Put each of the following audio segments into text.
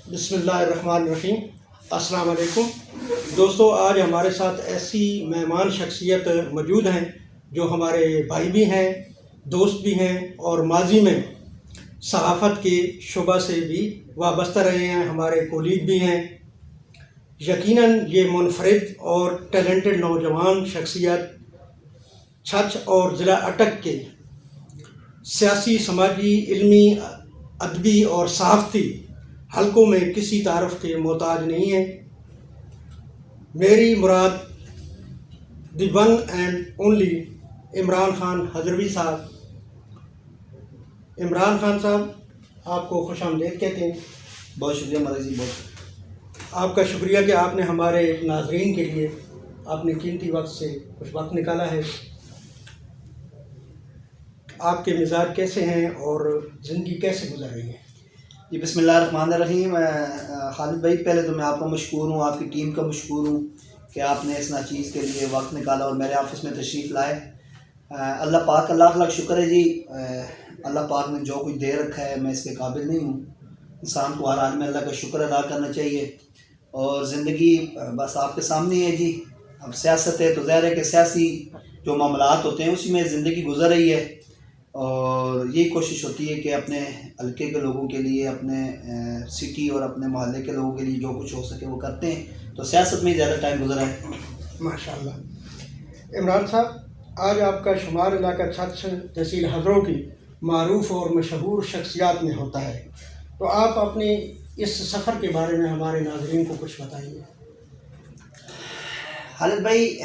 بسم اللہ الرحمن الرحیم۔ السلام علیکم دوستو، آج ہمارے ساتھ ایسی مہمان شخصیت موجود ہیں جو ہمارے بھائی بھی ہیں، دوست بھی ہیں اور ماضی میں صحافت کے شعبہ سے بھی وابستہ رہے ہیں، ہمارے کولیگ بھی ہیں۔ یقیناً یہ منفرد اور ٹیلنٹڈ نوجوان شخصیت چھچ اور ضلع اٹک کے سیاسی، سماجی، علمی، ادبی اور صحافتی حلقوں میں کسی تعارف کے محتاج نہیں ہے۔ میری مراد the one and only Imran Khan Hazrawi صاحب۔ عمران خان صاحب، آپ کو خوش آمدید کہتے ہیں۔ بہت شکریہ ملک جی، بہت آپ کا شکریہ کہ آپ نے ہمارے ناظرین کے لیے اپنے قیمتی وقت سے کچھ وقت نکالا ہے۔ آپ کے مزاج کیسے ہیں اور زندگی کیسے گزر رہی ہے؟ جی، بسم اللہ الرحمن الرحیم۔ خالد بھائی، پہلے تو میں آپ کا مشکور ہوں، آپ کی ٹیم کا مشکور ہوں کہ آپ نے اس ناچیز کے لیے وقت نکالا اور میرے آفس میں تشریف لائے۔ اللہ پاک کا لاکھ لاکھ شکر ہے جی۔ اللہ پاک نے جو کچھ دے رکھا ہے میں اس کے قابل نہیں ہوں۔ انسان کو ہر حال میں اللہ کا شکر ادا کرنا چاہیے، اور زندگی بس آپ کے سامنے ہے جی۔ اب سیاست ہے تو ظاہر ہے کہ سیاسی جو معاملات ہوتے ہیں اسی میں زندگی گزر رہی ہے، اور یہی کوشش ہوتی ہے کہ اپنے حلقے کے لوگوں کے لیے، اپنے سٹی اور اپنے محلے کے لوگوں کے لیے جو کچھ ہو سکے وہ کرتے ہیں، تو سیاست میں زیادہ ٹائم گزرا ہے۔ ماشاءاللہ۔ عمران صاحب، آج آپ کا شمار علاقہ چھچ تحصیل حضروں کی معروف اور مشہور شخصیات میں ہوتا ہے، تو آپ اپنے اس سفر کے بارے میں ہمارے ناظرین کو کچھ بتائیے۔ خالد بھائی،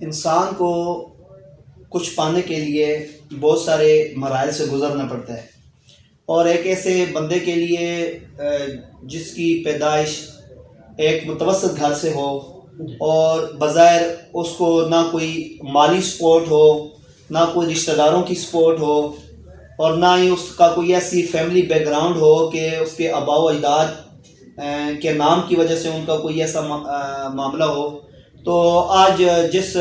انسان کو کچھ پانے کے لیے بہت سارے مراحل سے گزرنا پڑتا ہے، اور ایک ایسے بندے کے لیے جس کی پیدائش ایک متوسط گھر سے ہو، اور بظاہر اس کو نہ کوئی مالی سپورٹ ہو، نہ کوئی رشتہ داروں کی سپورٹ ہو، اور نہ ہی اس کا کوئی ایسی فیملی بیک گراؤنڈ ہو کہ اس کے آباء و اجداد کے نام کی وجہ سے ان کا کوئی ایسا معاملہ ہو، تو آج جس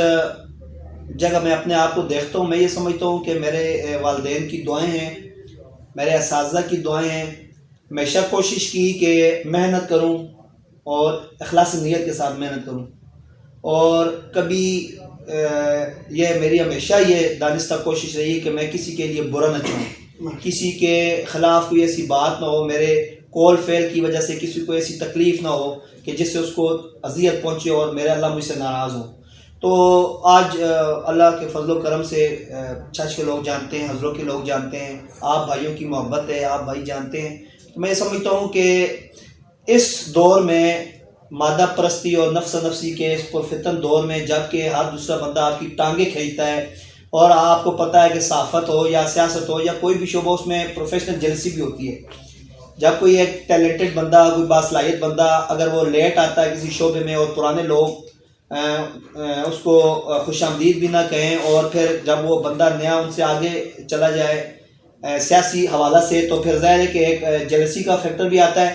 جگہ میں اپنے آپ کو دیکھتا ہوں، میں یہ سمجھتا ہوں کہ میرے والدین کی دعائیں ہیں، میرے اساتذہ کی دعائیں ہیں۔ ہمیشہ کوشش کی کہ محنت کروں اور اخلاص نیت کے ساتھ محنت کروں، اور کبھی یہ میری ہمیشہ یہ دانستہ کوشش رہی کہ میں کسی کے لیے برا نہ چاہوں، کسی کے خلاف کوئی ایسی بات نہ ہو، میرے کول فیل کی وجہ سے کسی کو ایسی تکلیف نہ ہو کہ جس سے اس کو اذیت پہنچے اور میرے اللہ مجھ سے ناراض ہو۔ تو آج اللہ کے فضل و کرم سے چھچ کے لوگ جانتے ہیں، حضروں کے لوگ جانتے ہیں، آپ بھائیوں کی محبت ہے، آپ بھائی جانتے ہیں۔ تو میں یہ سمجھتا ہوں کہ اس دور میں مادہ پرستی اور نفس نفسی کے اس پرفتن دور میں، جب کہ ہر دوسرا بندہ آپ کی ٹانگیں کھینچتا ہے، اور آپ کو پتہ ہے کہ صحافت ہو یا سیاست ہو یا کوئی بھی شعبہ، اس میں پروفیشنل جیلسی بھی ہوتی ہے۔ جب کوئی ایک ٹیلنٹڈ بندہ، کوئی باصلاحیت بندہ اگر وہ لیٹ آتا ہے کسی شعبے میں، اور پرانے لوگ اس کو خوش آمدید بھی نہ کہیں، اور پھر جب وہ بندہ نیا ان سے آگے چلا جائے سیاسی حوالہ سے، تو پھر ظاہر ہے کہ ایک جیلسی کا فیکٹر بھی آتا ہے۔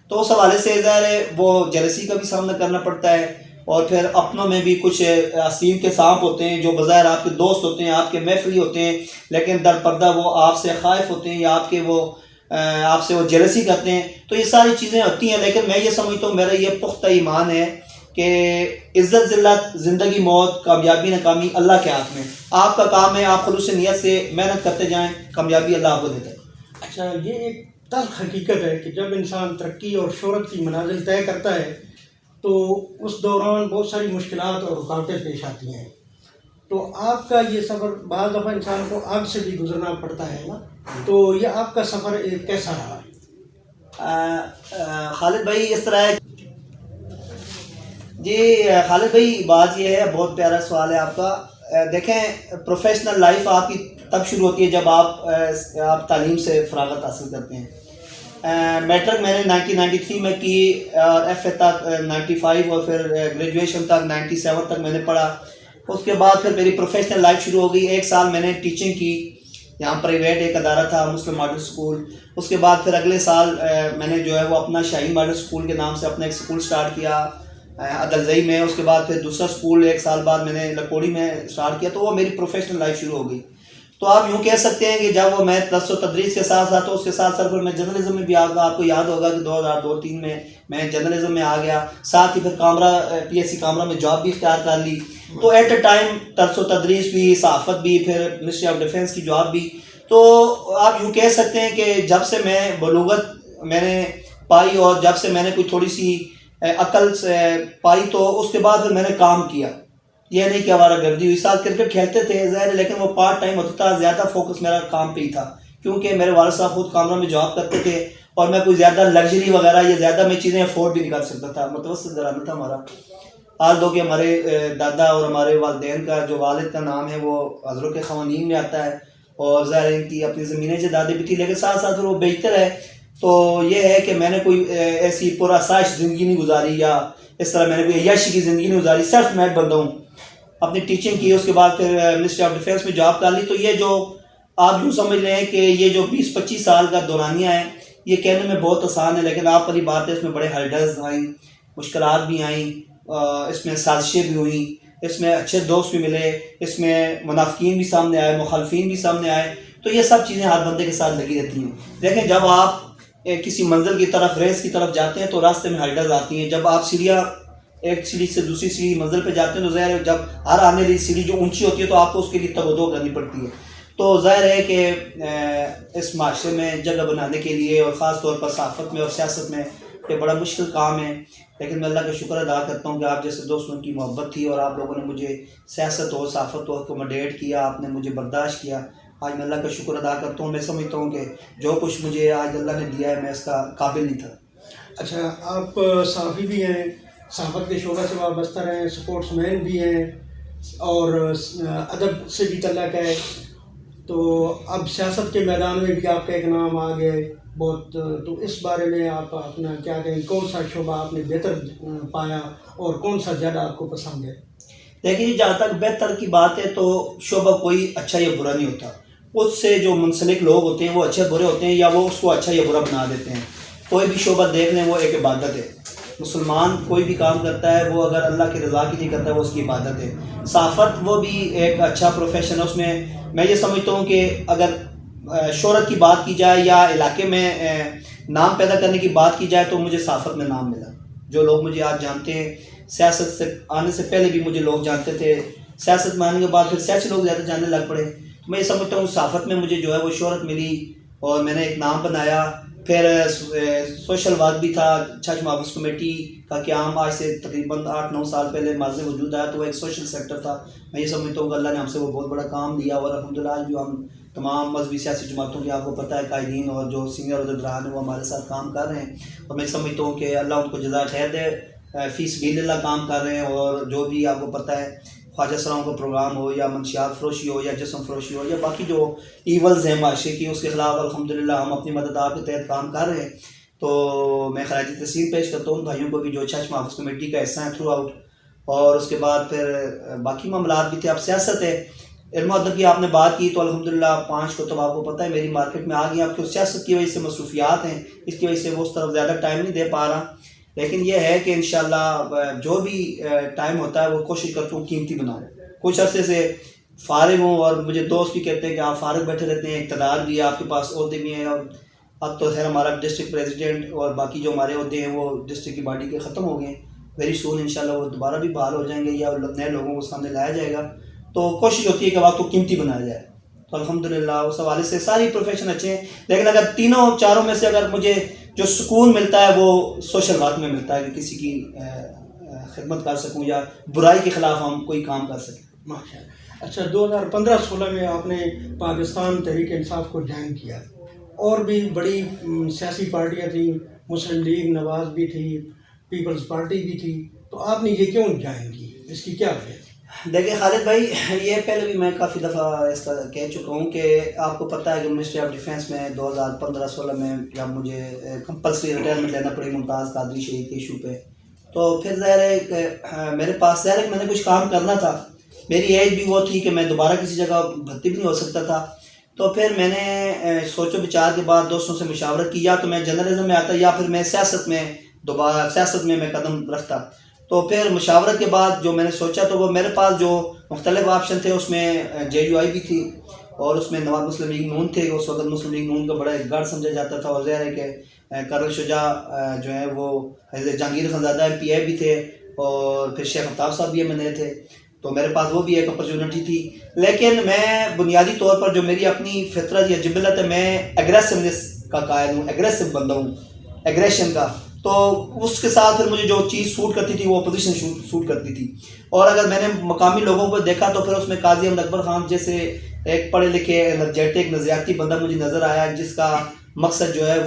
تو اس حوالے سے ظاہر ہے وہ جیلسی کا بھی سامنا کرنا پڑتا ہے، اور پھر اپنوں میں بھی کچھ آستین کے سانپ ہوتے ہیں جو بظاہر آپ کے دوست ہوتے ہیں، آپ کے محفلی ہوتے ہیں، لیکن در پردہ وہ آپ سے خائف ہوتے ہیں، یا آپ سے وہ جیلسی کرتے ہیں۔ تو یہ ساری چیزیں ہوتی ہیں، لیکن میں یہ سمجھتا ہوں، میرا یہ پختہ ایمان ہے کہ عزت ذلت، زندگی موت، کامیابی ناکامی اللہ کے ہاتھ میں۔ آپ کا کام ہے آپ خلوص نیت سے محنت کرتے جائیں، کامیابی اللہ آپ کو دیتا ہے۔ اچھا، یہ ایک تلخ حقیقت ہے کہ جب انسان ترقی اور شہرت کی منازل طے کرتا ہے تو اس دوران بہت ساری مشکلات اور رکاوٹیں پیش آتی ہیں، تو آپ کا یہ سفر، بعض دفعہ انسان کو آگ سے بھی گزرنا پڑتا ہے نا، تو یہ آپ کا سفر کیسا رہا؟ خالد بھائی، اس طرح ہے جی۔ خالد بھائی، بات یہ ہے، بہت پیارا سوال ہے آپ کا۔ دیکھیں، پروفیشنل لائف آپ کی تب شروع ہوتی ہے جب آپ تعلیم سے فراغت حاصل کرتے ہیں۔ میٹرک میں نے 1993 میں کی، اور ایف اے تک 95، اور پھر گریجویشن تک 97 تک میں نے پڑھا۔ اس کے بعد پھر میری پروفیشنل لائف شروع ہو گئی۔ 1 سال میں نے ٹیچنگ کی، یہاں پرائیویٹ ایک ادارہ تھا مسلم ماڈل سکول۔ اس کے بعد پھر اگلے سال میں نے جو ہے وہ اپنا شاہین ماڈل سکول کے نام سے اپنا ایک سکول سٹارٹ کیا عدلزئی میں۔ اس کے بعد پھر دوسرا سکول 1 سال بعد میں نے لکوڑی میں سٹارٹ کیا، تو وہ میری پروفیشنل لائف شروع ہو گئی۔ تو آپ یوں کہہ سکتے ہیں کہ جب وہ میں درس و تدریس کے ساتھ ساتھ، تو اس کے ساتھ ساتھ پھر میں جرنلزم میں بھی آ گیا. آپ کو یاد ہوگا کہ 2002-03 میں جرنلزم میں آ گیا. ساتھ ہی پھر کامرا PSC کامرا میں جاب بھی اختیار کر لی. تو ایٹ اے ٹائم درس و تدریس بھی، صحافت بھی، پھر منسٹری آف ڈیفینس کی جاب بھی. تو آپ یوں کہہ سکتے ہیں کہ جب سے میں بلوغت میں نے پائی اور جب سے میں نے کوئی تھوڑی سی عقل سے پائی، تو اس کے بعد پھر میں نے کام کیا. یہ نہیں کہ ہمارا گردی ہوئی. ساتھ کرکٹ کھیلتے تھے ظاہر، لیکن وہ پارٹ ٹائم ہوتا تھا. زیادہ فوکس میرا کام پہ ہی تھا، کیونکہ میرے والد صاحب خود کامرا میں جاب کرتے تھے اور میں کوئی زیادہ لگژری وغیرہ یا زیادہ میں چیزیں افورڈ بھی نہیں کر سکتا تھا. متوسط گھرانہ تھا ہمارا. آج دو کہ ہمارے دادا اور ہمارے والدین کا جو والد کا نام ہے وہ حضرت کے خوانین میں آتا ہے، اور ظاہر ان کی اپنی زمینیں جائیدادیں بھی تھی، لیکن ساتھ ساتھ وہ بیچتے رہے. تو یہ ہے کہ میں نے کوئی ایسی پرآسائش زندگی نہیں گزاری، یا اس طرح میں نے کوئی عیاشی کی زندگی نہیں گزاری. سیلف میڈ بندہ ہوں. اپنی ٹیچنگ کی، اس کے بعد پھر منسٹری آف ڈیفینس میں جاب کر لی. تو یہ جو آپ یوں سمجھ لیں کہ یہ جو 20-25 سال کا دورانیہ ہے، یہ کہنے میں بہت آسان ہے، لیکن آپ والی بات ہے اس میں بڑے ہرڈلز آئیں، مشکلات بھی آئیں، اس میں سازشیں بھی ہوئیں، اس میں اچھے دوست بھی ملے، اس میں منافقین بھی سامنے آئے، مخالفین بھی سامنے آئے. تو یہ سب چیزیں ہر بندے کے ساتھ لگی رہتی ہیں. دیکھیں جب آپ کسی منزل کی طرف، ریس کی طرف جاتے ہیں تو راستے میں ہرڈلز آتی ہیں. جب آپ سیڑھیاں ایک سیڑھی سے دوسری سیڑھی منزل پہ جاتے ہیں تو ظاہر ہے جب ہر آنے والی سیڑھی جو اونچی ہوتی ہے تو آپ کو اس کے لیے تگ کرنی پڑتی ہے. تو ظاہر ہے کہ اس معاشرے میں جگہ بنانے کے لیے، اور خاص طور پر صحافت میں اور سیاست میں، یہ بڑا مشکل کام ہے. لیکن میں اللہ کا شکر ادا کرتا ہوں کہ آپ جیسے دوستوں کی محبت تھی اور آپ لوگوں نے مجھے سیاست اور صحافت کو اکوموڈیٹ کیا، آپ نے مجھے برداشت کیا. آج میں اللہ کا شکر ادا کرتا ہوں. میں سمجھتا ہوں کہ جو کچھ مجھے آج اللہ نے دیا ہے میں اس کا قابل نہیں تھا. اچھا، آپ صحافی بھی ہیں، صحافت کے شعبہ سے وابستہ رہے ہیں، سپورٹس مین بھی ہیں، اور ادب سے بھی تعلق ہے. تو اب سیاست کے میدان میں بھی آپ کا ایک نام آ گیا ہے بہت. تو اس بارے میں آپ اپنا کیا کہیں، کون سا شعبہ آپ نے بہتر پایا اور کون سا زیادہ آپ کو پسند ہے؟ دیکھیے جہاں تک بہتر کی بات ہے تو شعبہ کوئی اچھا یا برا نہیں ہوتا. اس سے جو منسلک لوگ ہوتے ہیں وہ اچھے برے ہوتے ہیں، یا وہ اس کو اچھا یا برا بنا دیتے ہیں. کوئی بھی شعبہ دیکھ لیں وہ ایک عبادت ہے. مسلمان کوئی بھی کام کرتا ہے وہ اگر اللہ کی رضا کی نہیں کرتا ہے وہ اس کی عبادت ہے. صحافت وہ بھی ایک اچھا پروفیشن ہے. اس میں یہ سمجھتا ہوں کہ اگر شہرت کی بات کی جائے یا علاقے میں نام پیدا کرنے کی بات کی جائے تو مجھے صحافت میں نام ملا. جو لوگ مجھے آج جانتے ہیں، سیاست سے آنے سے پہلے بھی مجھے لوگ جانتے تھے، سیاست میں آنے کے بعد پھر سیاسی لوگ زیادہ جاننے لگ پڑے. میں یہ سمجھتا ہوں صحافت میں مجھے جو ہے وہ شہرت ملی اور میں نے ایک نام بنایا. پھر سوشل ورک بھی تھا. چھچ محافظ کمیٹی کا قیام آج سے تقریباً 8-9 سال پہلے ماضی وجود آیا، تو وہ ایک سوشل سیکٹر تھا. میں یہ سمجھتا ہوں کہ اللہ نے ہم سے وہ بہت بڑا کام لیا، اور الحمدللہ آج بھی ہم تمام مذہبی سیاسی جماعتوں کے، آپ کو پتہ ہے، قائدین اور جو سینئر عہدیداران ہیں وہ ہمارے ساتھ کام کر رہے ہیں. اور میں سمجھتا ہوں کہ اللہ ان کو جزائے خیر دے، فی سبیل اللہ کام کر رہے ہیں. اور جو بھی آپ کو پتہ ہے خواجہ سراؤں کا پروگرام ہو، یا منشیات فروشی ہو، یا جسم فروشی ہو، یا باقی جو ایولز ہیں معاشرے کی، اس کے خلاف الحمدللہ ہم اپنی مدد آپ کے تحت کام کر رہے ہیں. تو میں خراج تحسین پیش کرتا ہوں بھائیوں کو بھی جو چھچ محافظ کمیٹی کا حصہ ہیں تھرو آؤٹ. اور اس کے بعد پھر باقی معاملات بھی تھے. اب سیاست ہے، علم و ادب کی آپ نے بات کی تو الحمدللہ 5 کو تو آپ کو پتہ ہے میری مارکیٹ میں آ گئی. اب تو سیاست کی وجہ سے مصروفیات ہیں، اس کی وجہ سے وہ اس طرف زیادہ ٹائم نہیں دے پا رہا. لیکن یہ ہے کہ انشاءاللہ جو بھی ٹائم ہوتا ہے وہ کوشش کرتا ہوں قیمتی بناؤں. کچھ عرصے سے فارغ ہوں، اور مجھے دوست بھی کہتے ہیں کہ آپ فارغ بیٹھے رہتے ہیں، اقتدار بھی ہے آپ کے پاس، عہدے بھی ہیں. اور اب تو خیر ہمارا ڈسٹرکٹ پریزیڈنٹ اور باقی جو ہمارے عہدے ہیں وہ ڈسٹرکٹ کی باڈی کے ختم ہو گئے ہیں. ویری سون انشاءاللہ وہ دوبارہ بھی بحال ہو جائیں گے یا نئے لوگوں کو سامنے لایا جائے گا. تو کوشش ہوتی ہے کہ وقت کو قیمتی بنایا جائے. تو الحمدللہ اس حوالے سے ساری پروفیشن اچھے ہیں. لیکن اگر تینوں چاروں میں سے اگر مجھے جو سکون ملتا ہے وہ سوشل ورک میں ملتا ہے، کہ کسی کی خدمت کر سکوں یا برائی کے خلاف ہم کوئی کام کر سکیں. ماشاء اللہ. اچھا، 2015-16 میں آپ نے پاکستان تحریک انصاف کو جوائن کیا. اور بھی بڑی سیاسی پارٹیاں تھیں، مسلم لیگ نواز بھی تھی، پیپلز پارٹی بھی تھی. تو آپ نے یہ کیوں جوائن کی، اس کی کیا وجہ؟ دیکھیں خالد بھائی، یہ پہلے بھی میں کافی دفعہ اس کا کہہ چکا ہوں کہ آپ کو پتہ ہے کہ منسٹری آف ڈیفینس میں 2015-16 میں جب مجھے کمپلسری ریٹائرمنٹ لینا پڑی ممتاز قادری شہید کے ایشو پہ، تو پھر ظاہر ہے کہ میرے پاس ظاہر ہے کہ میں نے کچھ کام کرنا تھا. میری ایج بھی وہ تھی کہ میں دوبارہ کسی جگہ بھرتی بھی نہیں ہو سکتا تھا. تو پھر میں نے سوچ و بچار کے بعد دوستوں سے مشاورت کی، یا تو میں جرنلزم میں آتا یا پھر میں سیاست میں میں قدم رکھتا. تو پھر مشاورت کے بعد جو میں نے سوچا تو وہ میرے پاس جو مختلف آپشن تھے اس میں JUI بھی تھی، اور اس میں نواز مسلم لیگ نون تھے. اس وقت مسلم لیگ نون کا بڑا ایک گڑھ سمجھا جاتا تھا, اور ظاہر ہے کہ کرنل شجاع جو ہے وہ جہانگیر خانزادہ MPA بھی تھے, اور پھر شیخ آفتاب صاحب بھی MNA تھے, تو میرے پاس وہ بھی ایک اپرچونٹی تھی. لیکن میں بنیادی طور پر جو میری اپنی فطرت یا جبلت ہے, میں ایگریسونیس کا قائل ہوں, ایگریسو بندہ ہوں, ایگریشن کا. تو اس کے ساتھ پھر مجھے جو چیز سوٹ کرتی تھی وہ اپوزیشن سوٹ کرتی تھی. اور اگر میں نے مقامی لوگوں کو دیکھا تو پھر اس میں قاضی احمد اکبر خان جیسے ایک پڑھے لکھے انرجیٹک نظریاتی بندہ مجھے نظر آیا, جس کا مقصد جو ہے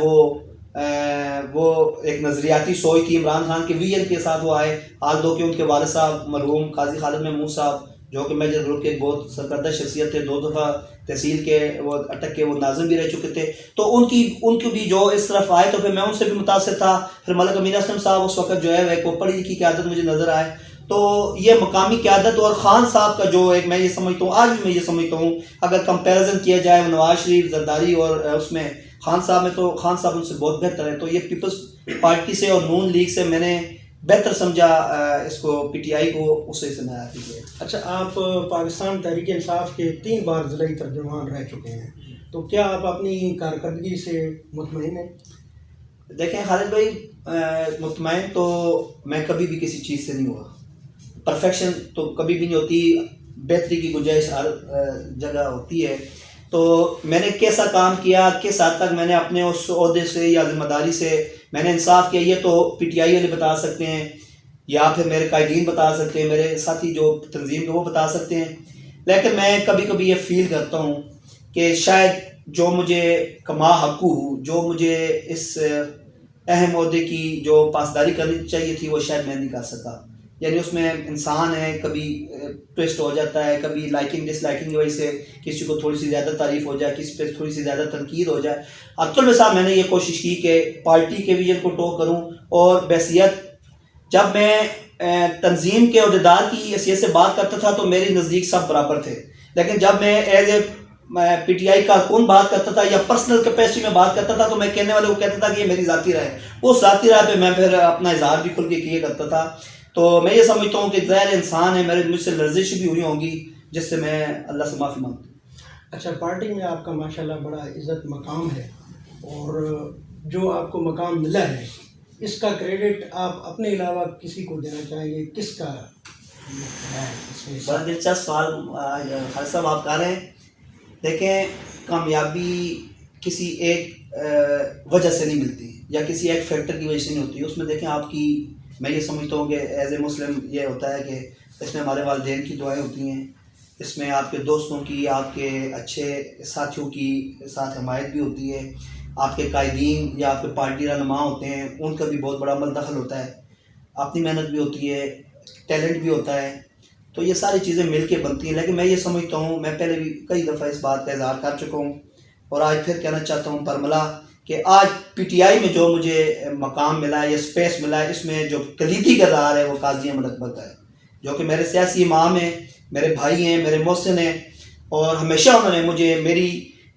وہ ایک نظریاتی سوچ تھی. عمران خان کے ویژن کے ساتھ وہ آئے, حال دو کہ ان کے والد صاحب مرحوم قاضی خالد محمود صاحب جو کہ میجر گروپ کے ایک بہت سرکردہ شخصیت تھے, 2 دفعہ تحصیل کے وہ اٹک کے وہ ناظم بھی رہ چکے تھے, تو ان کی بھی جو اس طرف آئے تو پھر میں ان سے بھی متاثر تھا. پھر ملک امین اسلم صاحب اس وقت جو ہے ایک وہ پڑھی لکھی قیادت مجھے نظر آئے. تو یہ مقامی قیادت اور خان صاحب کا جو ایک میں یہ سمجھتا ہوں, آج بھی میں یہ سمجھتا ہوں, اگر کمپیریزن کیا جائے نواز شریف, زرداری اور اس میں خان صاحب میں, تو خان صاحب ان سے بہت بہتر ہے. تو یہ پیپلز پارٹی سے اور نون لیگ سے میں نے بہتر سمجھا اس کو, PTI کو اس سے میں آتی ہے. اچھا, آپ پاکستان تحریک انصاف کے 3 بار ضلعی ترجمان رہ چکے ہیں, تو کیا آپ اپنی کارکردگی سے مطمئن ہیں؟ دیکھیں خالد بھائی, مطمئن تو میں کبھی بھی کسی چیز سے نہیں ہوا, پرفیکشن تو کبھی بھی نہیں ہوتی, بہتری کی گنجائش ہر جگہ ہوتی ہے. تو میں نے کیسا کام کیا, کس حد تک میں نے اپنے اس عہدے سے یا ذمہ داری سے میں نے انصاف کیا, یہ تو PTI والے بتا سکتے ہیں, یا پھر میرے قائدین بتا سکتے ہیں, میرے ساتھی جو تنظیم کے وہ بتا سکتے ہیں. لیکن میں کبھی کبھی یہ فیل کرتا ہوں کہ شاید جو مجھے کما حقو, جو مجھے اس اہم عہدے کی جو پاسداری کرنی چاہیے تھی, وہ شاید میں نہیں کر سکا. یعنی اس میں انسان ہے, کبھی ٹویسٹ ہو جاتا ہے, کبھی لائکنگ ڈس لائکنگ کی وجہ سے کسی کو تھوڑی سی زیادہ تعریف ہو جائے, کسی پہ تھوڑی سی زیادہ تنقید ہو جائے. اکثر میں صاحب میں نے یہ کوشش کی کہ پارٹی کے ویژن کو ٹو کروں, اور بحیثیت جب میں تنظیم کے عہدیدار کی حیثیت سے بات کرتا تھا تو میرے نزدیک سب برابر تھے. لیکن جب میں ایز اے PTI کارکن بات کرتا تھا یا پرسنل کیپیسٹی میں بات کرتا تھا, تو میں کہنے والے کو کہتا تھا کہ یہ میری ذاتی رائے ہے. اس ذاتی رائے پہ میں پھر اپنا اظہار بھی کھل کے کیے کرتا تھا. تو میں یہ سمجھتا ہوں کہ ظاہر انسان ہے, مجھ سے لرزش بھی ہوئی ہوں گی, جس سے میں اللہ سے معافی مانگتا ہوں. اچھا, پارٹی میں آپ کا ماشاءاللہ بڑا عزت مقام ہے, اور جو آپ کو مقام ملا ہے اس کا کریڈٹ آپ اپنے علاوہ کسی کو دینا چاہیں گے, کس کا ہے اس میں؟ بڑا دلچسپ سوال خالد صاحب آپ کر رہے ہیں. دیکھیں, کامیابی کسی ایک وجہ سے نہیں ملتی, یا کسی ایک فیکٹر کی وجہ سے نہیں ہوتی. اس میں دیکھیں آپ کی, میں یہ سمجھتا ہوں کہ ایز اے مسلم یہ ہوتا ہے کہ اس میں ہمارے والدین کی دعائیں ہوتی ہیں, اس میں آپ کے دوستوں کی, آپ کے اچھے ساتھیوں کی ساتھ حمایت بھی ہوتی ہے, آپ کے قائدین یا آپ کے پارٹی رہنما ہوتے ہیں ان کا بھی بہت بڑا عمل دخل ہوتا ہے, اپنی محنت بھی ہوتی ہے, ٹیلنٹ بھی ہوتا ہے. تو یہ ساری چیزیں مل کے بنتی ہیں. لیکن میں یہ سمجھتا ہوں, میں پہلے بھی کئی دفعہ اس بات کا اظہار کر چکا ہوں, اور آج پھر کہنا چاہتا ہوں برملا, کہ آج PTI میں جو مجھے مقام ملا ہے یا اسپیس ملا ہے, اس میں جو کلیدی کردار ہے وہ قاضی احمد اکبر کا ہے, جو کہ میرے سیاسی امام ہیں, میرے بھائی ہیں, میرے محسن ہیں, اور ہمیشہ انہوں نے مجھے میری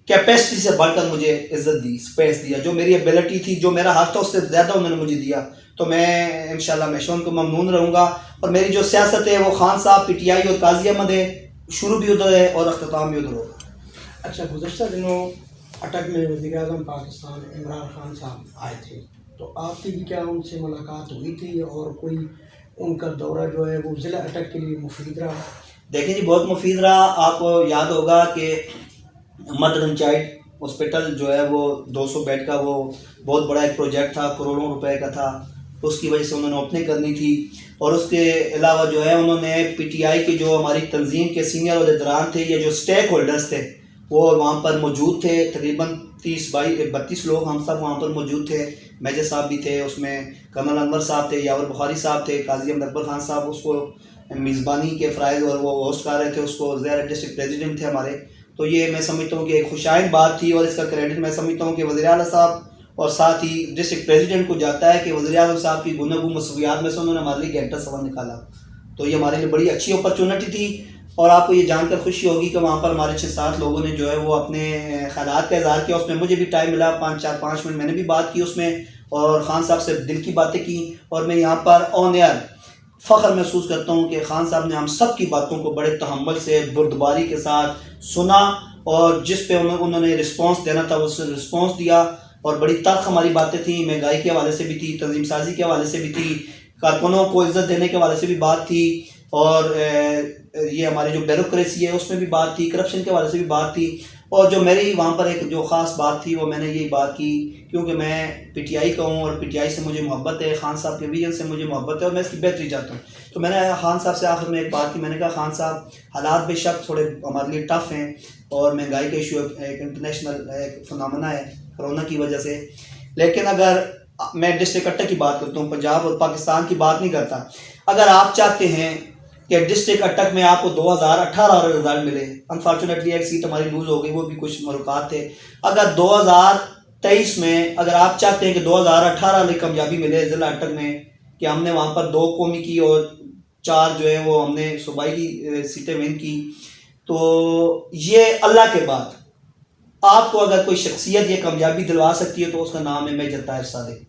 کیپیسٹی سے بڑھ کر مجھے عزت دی, اسپیس دیا. جو میری ایبلٹی تھی, جو میرا حق تھا, اس سے زیادہ انہوں نے مجھے دیا. تو میں انشاءاللہ ہمیشہ ان کو ممنون رہوں گا. اور میری جو سیاست ہے وہ خان صاحب, PTI اور قاضی احمد ہے, شروع بھی ادھر ہے اور اختتام بھی ادھر ہوگا. اچھا, گزشتہ دنوں اٹک میں وزیر اعظم پاکستان عمران خان صاحب آئے تھے, تو آپ کی بھی کیا ان سے ملاقات ہوئی تھی, اور کوئی ان کا دورہ جو ہے وہ ضلع اٹک کے لیے مفید رہا؟ دیکھیں جی, بہت مفید رہا. آپ کو یاد ہوگا کہ مدر اینڈ چائلڈ ہاسپٹل جو ہے وہ 200 بیڈ کا وہ بہت بڑا ایک پروجیکٹ تھا, کروڑوں روپے کا تھا. اس کی وجہ سے انہوں نے اوپننگ کرنی تھی. اور اس کے علاوہ جو ہے انہوں نے PTI کے جو ہماری تنظیم کے سینئر عہدیداران تھے یا جو اسٹیک ہولڈرز تھے وہ وہاں پر موجود تھے. تقریباً 32 لوگ ہم سب وہاں پر موجود تھے. میجر صاحب بھی تھے, اس میں کرنل انور صاحب تھے, یاور بخاری صاحب تھے, قاضی احمد اکبر خان صاحب اس کو میزبانی کے فرائض اور وہ ہوسٹ کر رہے تھے, اس کو زیر ڈسٹرکٹ پریزیڈنٹ تھے ہمارے. تو یہ میں سمجھتا ہوں کہ ایک خوشائن بات تھی, اور اس کا کریڈٹ میں سمجھتا ہوں کہ وزیر اعلیٰ صاحب اور ساتھ ہی ڈسٹرکٹ پریزیڈنٹ کو جاتا ہے کہ وزیر اعظم صاحب کی گفتگو مصروفیات میں سے انہوں نے ہمارے لیے گھنٹہ سوا نکالا. تو یہ ہمارے لیے بڑی اچھی اپرچونٹی تھی. اور آپ کو یہ جان کر خوشی ہوگی کہ وہاں پر ہمارے 6-7 لوگوں نے جو ہے وہ اپنے خیالات کا اظہار کیا. اس میں مجھے بھی ٹائم ملا, 5 منٹ میں نے بھی بات کی اس میں, اور خان صاحب سے دل کی باتیں کی. اور میں یہاں پر آن ایئر فخر محسوس کرتا ہوں کہ خان صاحب نے ہم سب کی باتوں کو بڑے تحمل سے, بردباری کے ساتھ سنا, اور جس پہ انہوں نے رسپانس دینا تھا اس نے رسپانس دیا، اور بڑی تلخ ہماری باتیں تھیں، مہنگائی کے حوالے سے بھی تھی، تنظیم سازی کے حوالے سے بھی تھی، کارکنوں کو عزت دینے کے حوالے سے بھی بات تھی، اور یہ ہماری جو بیوروکریسی ہے اس میں بھی بات تھی، کرپشن کے حوالے سے بھی بات تھی. اور جو میری وہاں پر ایک جو خاص بات تھی وہ میں نے یہی بات کی، کیونکہ میں پی ٹی آئی کا ہوں اور پی ٹی آئی سے مجھے محبت ہے، خان صاحب کے ویژن سے مجھے محبت ہے اور میں اس کی بہتری چاہتا ہوں. تو میں نے خان صاحب سے آخر میں ایک بات کی، میں نے کہا خان صاحب حالات بے شک تھوڑے ہمارے لیے ٹف ہیں، اور مہنگائی کا ایشو ایک انٹرنیشنل ایک فنامنا ہے کرونا کی وجہ سے، لیکن اگر میں ڈسٹرکٹ اٹک کی بات کرتا ہوں، پنجاب اور پاکستان کی بات نہیں کرتا، اگر آپ چاہتے ہیں کہ ڈسٹرکٹ اٹک میں آپ کو 2018 رزلٹ ملے، انفارچونیٹلی ایک سیٹ ہماری لوز ہو گئی، وہ بھی کچھ مرکات تھے، اگر 2023 میں اگر آپ چاہتے ہیں کہ 2018 میں کامیابی ملے ضلع اٹک میں، کہ ہم نے وہاں پر 2 قومی کی اور 4 جو ہے وہ ہم نے صوبائی کی سیٹیں ون کی، تو یہ اللہ کے بعد آپ کو اگر کوئی شخصیت یہ کامیابی دلوا سکتی ہے تو اس کا نام ہے میجر طاہر صادق.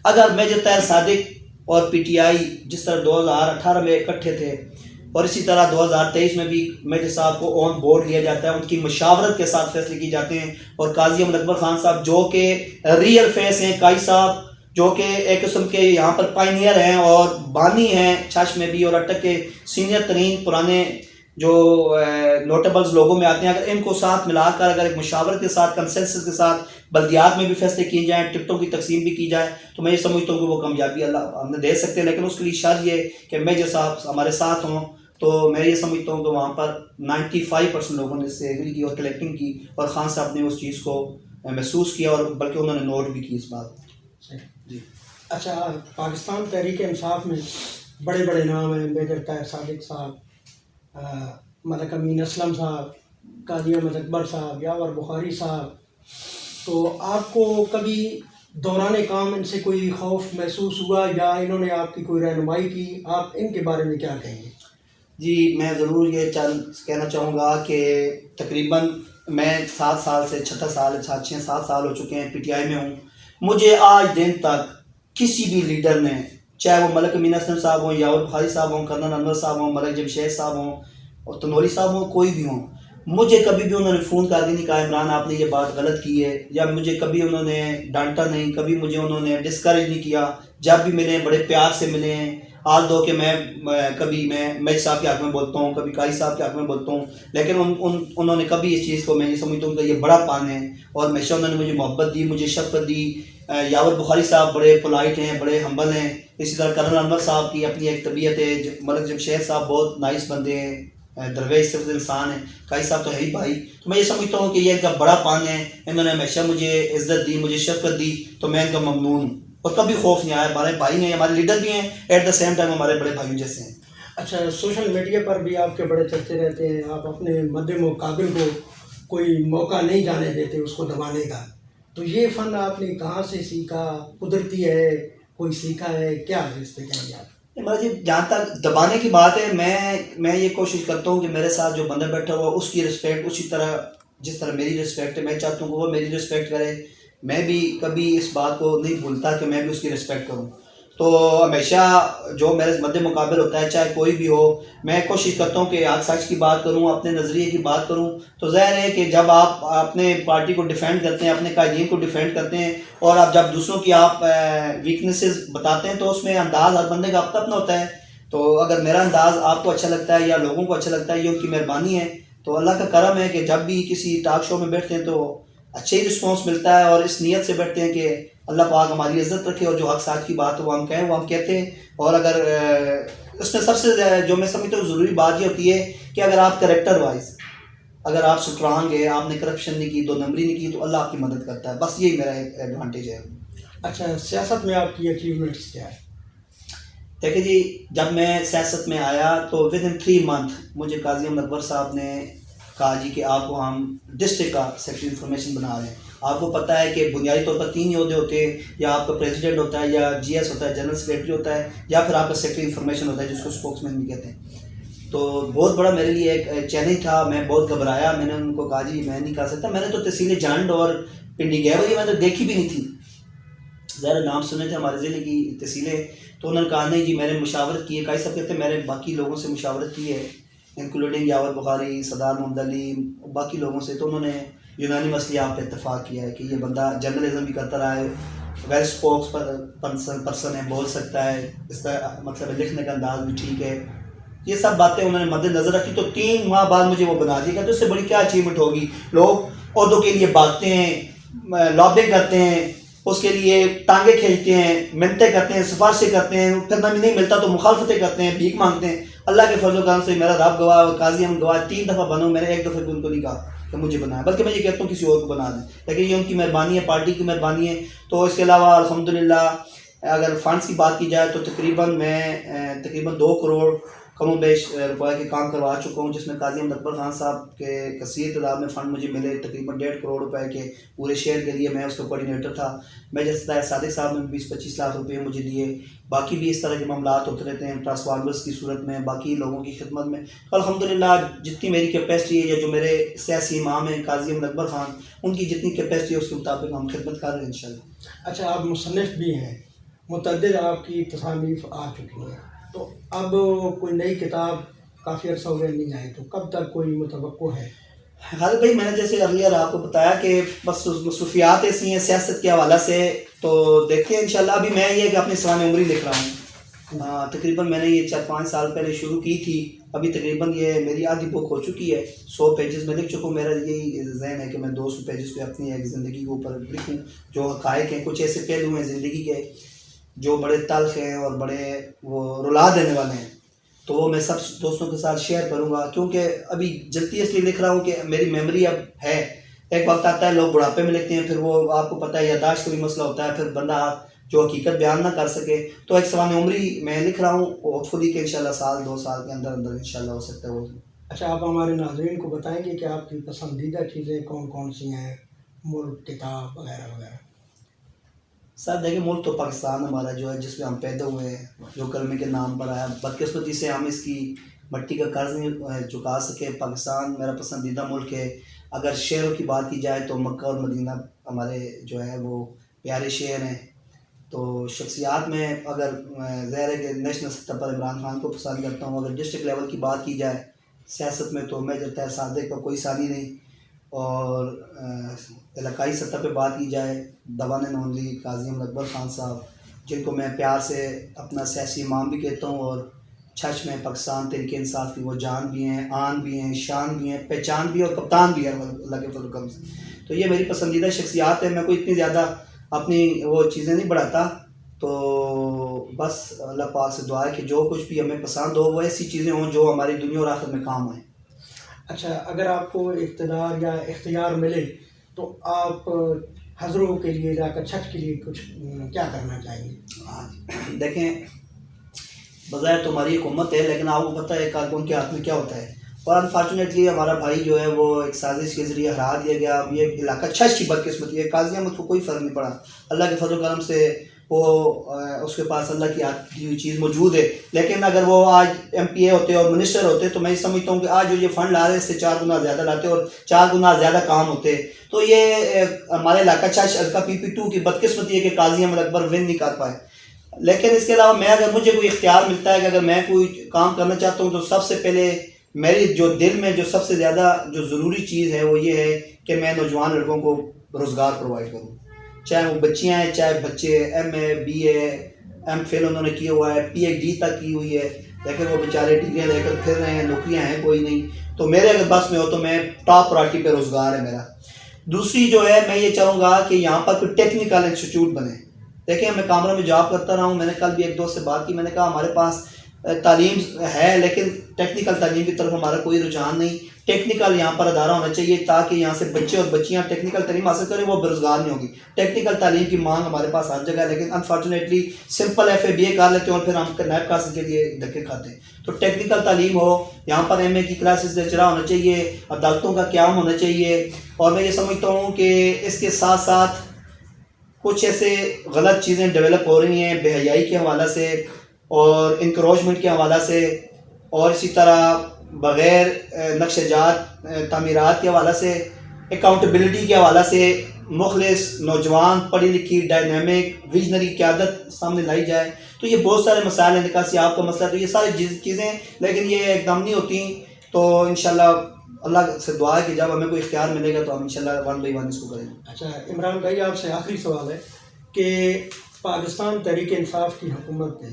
اگر میجر طاہر صادق اور پی ٹی آئی جس طرح 2018 میں اکٹھے تھے، اور اسی طرح 2023 میں بھی میجر صاحب کو آن بورڈ لیا جاتا ہے، ان کی مشاورت کے ساتھ فیصلے کی جاتے ہیں، اور قاضی احمد اکبر خان صاحب جو کہ ریئل فیس ہیں، قائی صاحب جو کہ ایک قسم کے یہاں پر پائنیئر ہیں اور بانی ہیں چھاش میں بھی، اور اٹک کے سینئر ترین پرانے جو نوٹیبلز لوگوں میں آتے ہیں، اگر ان کو ساتھ ملا کر اگر ایک مشاورت کے ساتھ کنسنسس کے ساتھ بلدیات میں بھی فیصلے کیے جائیں، ٹکٹوں کی تقسیم بھی کی جائے، تو میں یہ سمجھتا ہوں کہ وہ کامیابی اللہ ہم نے دے سکتے ہیں. لیکن اس کے لیے شرط یہ کہ میجر صاحب ہمارے ساتھ ہوں، تو میں یہ سمجھتا ہوں کہ وہاں پر 95% لوگوں نے اس سے ایگری کی اور کلیکٹنگ کی، اور خان صاحب نے اس چیز کو محسوس کیا اور بلکہ انہوں نے نوٹ بھی کی اس بات. جی اچھا، پاکستان تحریک انصاف میں بڑے بڑے نام ہیں، میجر طاہر صادق صاحب، ملک امین اسلم صاحب، قاضی احمد اکبر صاحب، یاور بخاری صاحب، تو آپ کو کبھی دوران کام ان سے کوئی خوف محسوس ہوا یا انہوں نے آپ کی کوئی رہنمائی کی؟ آپ ان کے بارے میں کیا کہیں گے؟ جی میں ضرور یہ کہنا چاہوں گا کہ تقریباً میں 7 سال سے 6-7 سال ہو چکے ہیں پی ٹی آئی میں ہوں. مجھے آج دن تک کسی بھی لیڈر نے، چاہے وہ ملک امین اسلم صاحب ہوں، یاور بخاری صاحب ہوں، کرنل انور صاحب ہوں، ملک جمشید صاحب ہوں، اور تنوری صاحب ہوں، کوئی بھی ہوں، مجھے کبھی بھی انہوں نے فون کر کے نہیں کہا عمران آپ نے یہ بات غلط کی ہے، یا مجھے کبھی انہوں نے ڈانٹا نہیں، کبھی مجھے انہوں نے ڈسکریج نہیں کیا. جب بھی ملے بڑے پیار سے ملے ہیں. آج دو کہ میں کبھی میں میج صاحب کے حق میں بولتا ہوں، کبھی قائی صاحب کے حق میں بولتا ہوں، لیکن انہوں نے کبھی اس چیز کو، میں یہ سمجھتا ہوں کہ یہ بڑا پان ہے، اور ہمیشہ انہوں نے مجھے محبت دی، مجھے شفقت دی. یاور بخاری صاحب بڑے پولائٹ ہیں، بڑے ہمبل ہیں. اسی طرح کرنل انور صاحب کی اپنی ایک طبیعت ہے. ملک جمشید صاحب بہت نائس بندے ہیں، درویش صرف انسان ہیں. قائی صاحب تو ہے ہی بھائی. تو میں یہ سمجھتا ہوں کہ یہ ان کا بڑا پان ہے، انہوں نے ہمیشہ مجھے عزت دی، مجھے شفقت دی، تو میں ان کا ممنون ہوں، اور کبھی خوف نہیں آیا. ہمارے بھائی ہیں، ہمارے لیڈر بھی ہیں، ایٹ دا سیم ٹائم ہمارے بڑے بھائیوں جیسے ہیں. اچھا، سوشل میڈیا پر بھی آپ کے بڑے چرچے رہتے ہیں، آپ اپنے مد مقابل کو کوئی موقع نہیں جانے دیتے اس کو دبانے کا، تو یہ فن آپ نے کہاں سے سیکھا؟ قدرتی ہے، کوئی سیکھا ہے کیا ہے؟ اس پہ کہیں گے آپ؟ جی جہاں تک دبانے کی بات ہے، میں یہ کوشش کرتا ہوں کہ میرے ساتھ جو بندہ بیٹھا ہوا اس کی رسپیکٹ اسی طرح جس طرح میری رسپیکٹ ہے، میں چاہتا ہوں کہ وہ میری رسپیکٹ کرے. میں بھی کبھی اس بات کو نہیں بھولتا کہ میں بھی اس کی رسپیکٹ کروں. تو ہمیشہ جو میرے مد مقابل ہوتا ہے، چاہے کوئی بھی ہو، میں کوشش کرتا ہوں کہ حق سچ کی بات کروں، اپنے نظریے کی بات کروں. تو ظاہر ہے کہ جب آپ اپنے پارٹی کو ڈیفینڈ کرتے ہیں، اپنے قائدین کو ڈیفینڈ کرتے ہیں، اور آپ جب دوسروں کی آپ ویکنیسز بتاتے ہیں، تو اس میں انداز ہر بندے کا اپنا اپنا ہوتا ہے. تو اگر میرا انداز آپ کو اچھا لگتا ہے یا لوگوں کو اچھا لگتا ہے، یہ ان کی مہربانی ہے. تو اللہ کا کرم ہے کہ جب بھی کسی ٹاک شو میں بیٹھتے ہیں تو اچھے ہی رسپانس ملتا ہے، اور اس نیت سے بیٹھتے ہیں کہ اللہ پاک ہماری عزت رکھے، اور جو حق سچ کی بات ہو وہ ہم کہیں، وہ ہم کہتے ہیں. اور اگر اس میں سب سے جو میں سمجھتا ہوں ضروری بات یہ ہوتی ہے کہ اگر آپ کریکٹر وائز اگر آپ اسٹرانگ ہے، آپ نے کرپشن نہیں کی، 2 نمبری نہیں کی، تو اللہ آپ کی مدد کرتا ہے. بس یہی میرا ایڈوانٹیج ہے. اچھا، سیاست میں آپ کی اچیومنٹس کیا ہے؟ دیکھیں جی، جب میں سیاست میں آیا تو ود ان 3 منتھ مجھے قاضی احمد اکبر صاحب نے کہا جی کہ آپ کو ہم ڈسٹرکٹ کا سیکرٹری انفارمیشن بنا رہے ہیں. آپ کو پتہ ہے کہ بنیادی طور پر 3 عہدے ہوتے ہیں، یا آپ کا پریزیڈنٹ ہوتا ہے، یا جی ایس ہوتا ہے، جنرل سیکرٹری ہوتا ہے، یا پھر آپ کا سیکرٹری انفارمیشن ہوتا ہے جس کو اسپوکس مین بھی کہتے ہیں. تو بہت بڑا میرے لیے ایک چیلنج تھا. میں بہت گھبرایا. میں نے ان کو کہا جی میں نہیں کر سکتا. میں نے تو تحصیل جانڈ اور پنڈی گہوی میں تو دیکھی بھی نہیں تھی. ظاہر نام سنے تھے ہمارے ضلع کی تحصیلیں. تو انہوں نے کہا نہیں جی میں نے مشاورت کی ہے. قائی صاحب کہتے ہیں میں نے باقی لوگوں سے مشاورت کی ہے انکلوڈنگ یاور بخاری، صدار محمد علی، باقی لوگوں سے، تو انہوں نے یونانیمسلی آپ پہ اتفاق کیا ہے کہ یہ بندہ جرنلزم بھی کرتا رہا ہے، ویل اسپوکس پرسن ہے، بول سکتا ہے، اس کا مطلب لکھنے کا انداز بھی ٹھیک ہے. یہ سب باتیں انہوں نے مد نظر رکھی، تو 3 ماہ بعد مجھے وہ بنا دیا گیا. تو اس سے بڑی کیا اچیومنٹ ہوگی؟ لوگ عہدوں کے لیے بھاگتے ہیں، لابنگ کرتے ہیں، اس کے لیے ٹانگیں کھینچتے ہیں، منتیں کرتے ہیں، سفارشیں کرتے ہیں، پھر نہیں ملتا تو مخالفتیں کرتے ہیں، بھیک مانگتے ہیں. اللہ کے فضل و کرم سے میرا رب گواہ، قاضی ہم گواہ، 3 دفعہ بنوں، میں نے 1 دفعہ بھی ان کو نہیں کہا کہ مجھے بنایا، بلکہ میں یہ کہتا ہوں کسی اور کو بنا دیں، لیکن یہ ان کی مہربانی ہے، پارٹی کی مہربانی ہے. تو اس کے علاوہ الحمدللہ اگر فنڈس کی بات کی جائے تو تقریباً 2 کروڑ کم و بیش روپے کے کام کروا چکا ہوں، جس میں قاضی احمد اکبر خان صاحب کے کثیر تعداد میں فنڈ مجھے ملے، تقریباً 1.5 کروڑ روپے کے پورے شہر کے لیے. میں اس کا کوآرڈینیٹر تھا. میں جیسے صادق صاحب نے 20-25 لاکھ روپے مجھے دیے. باقی بھی اس طرح کے معاملات ہوتے رہتے ہیں ٹرانسفارمرس کی صورت میں، باقی لوگوں کی خدمت میں. تو الحمدللہ جتنی میری کیپیسٹی ہے، یا جو میرے سیاسی امام ہیں قاضی احمد اکبر خان، ان کی جتنی کیپیسٹی ہے اس کے مطابق ہم خدمت کر رہے ہیں انشاءاللہ. اچھا، آپ مصنف بھی ہیں، متعدد آپ کی تصانیف آ چکی ہیں، تو اب کوئی نئی کتاب کافی عرصہ ہو گیا نہیں آئی، تو کب تک کوئی متوقع ہے؟ غالب بھائی، میں نے جیسے ارلیئر آپ کو بتایا کہ بس مصروفیات ایسی ہیں سیاست کے حوالہ سے، تو دیکھتے ہیں انشاءاللہ. ابھی میں یہ کہ اپنی سوانح عمری لکھ رہا ہوں. تقریباً میں نے یہ 4-5 سال پہلے شروع کی تھی. ابھی تقریباً یہ میری آدھی بک ہو چکی ہے، 100 پیجز میں لکھ چکا ہوں. میرا یہی ذہن ہے کہ میں 200 پیجز پہ اپنی ایک زندگی کے اوپر لکھوں، جو حقائق ہیں، کچھ ایسے پہلو ہیں زندگی کے جو بڑے تلخ ہیں اور بڑے وہ رلا دینے والے ہیں، تو وہ میں سب دوستوں کے ساتھ شیئر کروں گا. کیونکہ ابھی جلدی اس لیے لکھ رہا ہوں کہ میری میموری اب ہے. ایک وقت آتا ہے لوگ بڑھاپے میں لکھتے ہیں، پھر وہ آپ کو پتہ ہے یادداشت کا بھی مسئلہ ہوتا ہے، پھر بندہ جو حقیقت بیان نہ کر سکے. تو ایک سوانح عمری میں لکھ رہا ہوں، ہوپ فلی کہ انشاءاللہ 1-2 سال کے اندر انشاءاللہ ہو سکتا ہے وہ. اچھا، آپ ہمارے ناظرین کو بتائیں گے کہ آپ کی پسندیدہ چیزیں کون کون سی ہیں، ملک، کتاب وغیرہ وغیرہ؟ سر دیکھیں، ملک تو پاکستان ہمارا جو ہے، جس میں ہم پیدا ہوئے ہیں، جو کلمے کے نام پر آیا. بدقسمتی سے ہم اس کی مٹی کا قرض نہیں چکا سکے. پاکستان میرا پسندیدہ ملک ہے. اگر شہروں کی بات کی جائے تو مکہ اور مدینہ ہمارے جو ہے وہ پیارے شہر ہیں. تو شخصیات میں اگر ظاہر ہے کہ نیشنل سطح پر عمران خان کو پسند کرتا ہوں. اگر ڈسٹرکٹ لیول کی بات کی جائے سیاست میں تو میجر طاہر صادق کا کوئی ثانی نہیں. اور علاقائی سطح پہ بات کی جائے دوان نونلی قاضی احمد اکبر خان صاحب، جن کو میں پیار سے اپنا سیاسی امام بھی کہتا ہوں، اور چھچ میں پاکستان تحریک انصاف کی وہ جان بھی ہیں، آن بھی ہیں، شان بھی ہیں، پہچان بھی ہیں، اور کپتان بھی ہیں اللہ کے فضل و کرم سے. تو یہ میری پسندیدہ شخصیات ہیں. میں کوئی اتنی زیادہ اپنی وہ چیزیں نہیں بڑھاتا. تو بس اللہ پاک سے دعا ہے کہ جو کچھ بھی ہمیں پسند ہو وہ ایسی چیزیں ہوں جو ہماری دنیا اور آخرت میں کام آئیں. اچھا، اگر آپ کو اقتدار یا اختیار ملے تو آپ حضروں کے لیے جا کر چھٹ کے لیے کچھ کیا کرنا چاہیں گے؟ دیکھیں، بظاہر تو ہماری حکومت ہے، لیکن آپ کو پتہ ہے کارکن کے ہاتھ میں کیا ہوتا ہے. اور انفارچونیٹلی ہمارا بھائی جو ہے وہ ایک سازش کے ذریعے ہرا دیا گیا. اب یہ علاقہ چھچ کی بدقسمتی ہے. قاضی احمد کو کوئی فرق نہیں پڑا. اللہ کے فضل و کرم سے وہ اس کے پاس اللہ کی دی ہوئی چیز موجود ہے. لیکن اگر وہ آج ایم پی اے ہوتے اور منسٹر ہوتے تو میں یہ سمجھتا ہوں کہ آج جو یہ فنڈ لا رہے اس سے 4 گنا زیادہ لاتے اور 4 گنا زیادہ کام ہوتے. تو یہ ہمارے علاقہ چھچ کا PP2 کی بدقسمتی ہے کہ قاضی احمد اکبر ون نہیں کر پائے. لیکن اس کے علاوہ اگر مجھے کوئی اختیار ملتا ہے کہ اگر میں کوئی کام کرنا چاہتا ہوں تو سب سے پہلے میری جو دل میں جو سب سے زیادہ جو ضروری چیز ہے وہ یہ ہے کہ میں نوجوان لڑکوں کو روزگار پرووائڈ کروں. چاہے وہ بچیاں ہیں، چاہے بچے M A B A M Phil انہوں نے کیا ہوا ہے، PhD تک کی ہوئی ہے، لیکن وہ بیچارے ڈگریاں لے کر پھر رہے ہیں، نوکریاں ہیں کوئی نہیں. تو میرے اگر بس میں ہو تو میں ٹاپ پرائرٹی پہ روزگار ہے میرا. دوسری جو ہے میں یہ چاہوں گا کہ یہاں پر کوئی ٹیکنیکل انسٹیٹیوٹ بنے. دیکھیں میں کامرا میں جاب کرتا رہا ہوں. میں نے کل بھی ایک دوست سے بات کی. میں نے کہا ہمارے پاس تعلیم ہے لیکن ٹیکنیکل تعلیم کی طرف ہمارا کوئی رجحان نہیں. ٹیکنیکل یہاں پر ادارہ ہونا چاہیے تاکہ یہاں سے بچے اور بچیاں ٹیکنیکل تعلیم حاصل کریں، وہ بے روزگار نہیں ہوگی. ٹیکنیکل تعلیم کی مانگ ہمارے پاس ہر جگہ ہے، لیکن انفارچونیٹلی سمپل FA BA کر لیتے ہیں اور پھر ہم نیب کاسٹ کے لیے دھکے کھاتے ہیں. تو ٹیکنیکل تعلیم ہو، یہاں پر MA کی کلاسز لیکچرا ہونا چاہیے، عدالتوں کا قیام ہونا چاہیے. اور میں یہ سمجھتا ہوں کہ اس کے ساتھ ساتھ کچھ ایسے غلط چیزیں ڈیولپ ہو رہی ہیں بے حیائی کے حوالہ سے اور انکروچمنٹ کے حوالہ سے، اور اسی طرح بغیر نقش جات تعمیرات کے حوالہ سے، اکاؤنٹیبلٹی کے حوالہ سے مخلص نوجوان پڑھی لکھی ڈائنامک ویژنری قیادت سامنے لائی جائے. تو یہ بہت سارے مسائل ہیں. نکاسیاب کا مسئلہ، تو یہ ساری چیزیں لیکن یہ ایک دم نہیں ہوتی. تو انشاءاللہ اللہ سے دعا ہے کہ جب ہمیں کوئی اختیار ملے گا تو ہم انشاءاللہ 1 بائی 1 اس کو کریں گے۔ اچھا عمران بھائی، آپ سے آخری سوال ہے کہ پاکستان تحریک انصاف کی حکومت نے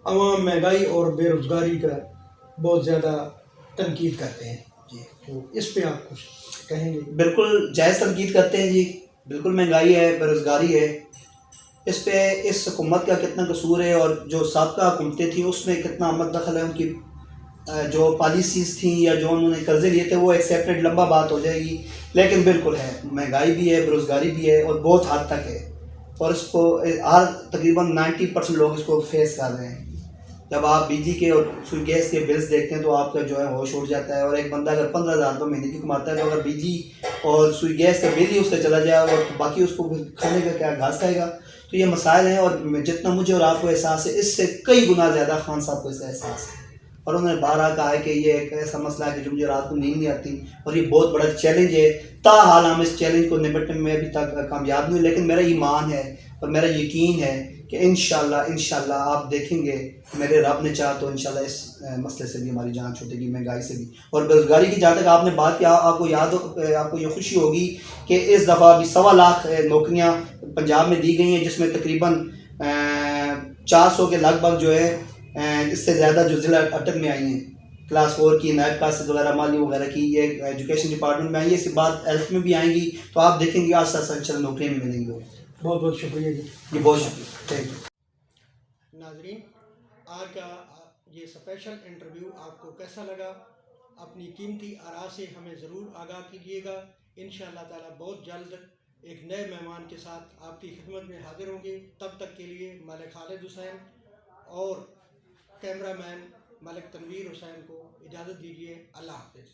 عوام مہنگائی اور بے روزگاری کا بہت زیادہ تنقید کرتے ہیں جی، تو اس پہ آپ کچھ کہیں گے؟ بالکل جائز تنقید کرتے ہیں جی، بالکل مہنگائی ہے، بے روزگاری ہے، اس پہ اس حکومت کا کتنا قصور ہے، اور جو سابقہ حکومتیں تھیں اس میں کتنا عمل دخل ہے، ان کی جو پالیسیز تھیں یا جو انہوں نے قرضے لیے تھے وہ ایک سیپریٹ لمبا بات ہو جائے گی، لیکن بالکل ہے، مہنگائی بھی ہے، بے روزگاری بھی ہے، اور بہت حد تک ہے، اور اس کو ہر تقریباً 90% لوگ اس کو فیس کر رہے ہیں۔ جب آپ بجلی کے اور سوئی گیس کے بلز دیکھتے ہیں تو آپ کا جو ہے ہوش اڑ جاتا ہے، اور ایک بندہ اگر 15,000 روپے مہینے کی کماتا ہے تو اگر بجلی اور سوئی گیس کا بل ہی اس سے چلا جائے اور باقی اس کو کھانے کا کیا گھاس کھائے گا، تو یہ مسائل ہیں، اور جتنا مجھے اور آپ کو احساس ہے اس سے کئی گنا زیادہ خان صاحب کو اس کا احساس ہے، اور انہوں نے بارہا کہا ہے کہ یہ ایک ایسا مسئلہ ہے کہ جو مجھے رات کو نیند نہیں آتی، اور یہ بہت بڑا چیلنج ہے، تاحال ہم اس چیلنج کو نمٹنے میں ابھی تک کامیاب نہیں ہوئے، لیکن میرا ایمان ہے اور میرا یقین ہے کہ انشاءاللہ آپ دیکھیں گے، میرے رب نے چاہا تو انشاءاللہ اس مسئلے سے بھی ہماری جان چھوٹے گی، مہنگائی سے بھی، اور بے روزگاری کی جہاں تک آپ نے بات کیا، آپ کو یاد ہو، آپ کو یہ خوشی ہوگی کہ اس دفعہ بھی 1.25 لاکھ نوکریاں پنجاب میں دی گئی ہیں، جس میں تقریباً 400 کے لگ بھگ جو ہے اس سے زیادہ جو ضلع اٹک میں آئی ہیں، کلاس 4 کی، نائب کاسٹ وغیرہ، مالی وغیرہ کی، یہ ایجوکیشن ڈپارٹمنٹ میں آئی ہے، اس کے بعد ہیلتھ میں بھی آئیں گی، تو آپ دیکھیں گے آج ساتھ نوکریاں بھی ملیں گی۔ بہت بہت شکریہ جی۔ جی بہت شکریہ، تھینک یو۔ ناظرین، آج کا یہ اسپیشل انٹرویو آپ کو کیسا لگا؟ اپنی قیمتی آراء سے ہمیں ضرور آگاہ کیجیے گا۔ انشاءاللہ تعالی بہت جلد ایک نئے مہمان کے ساتھ آپ کی خدمت میں حاضر ہوں گے۔ تب تک کے لیے ملک خالد حسین اور کیمرہ مین ملک تنویر حسین کو اجازت دیجیے۔ اللہ حافظ۔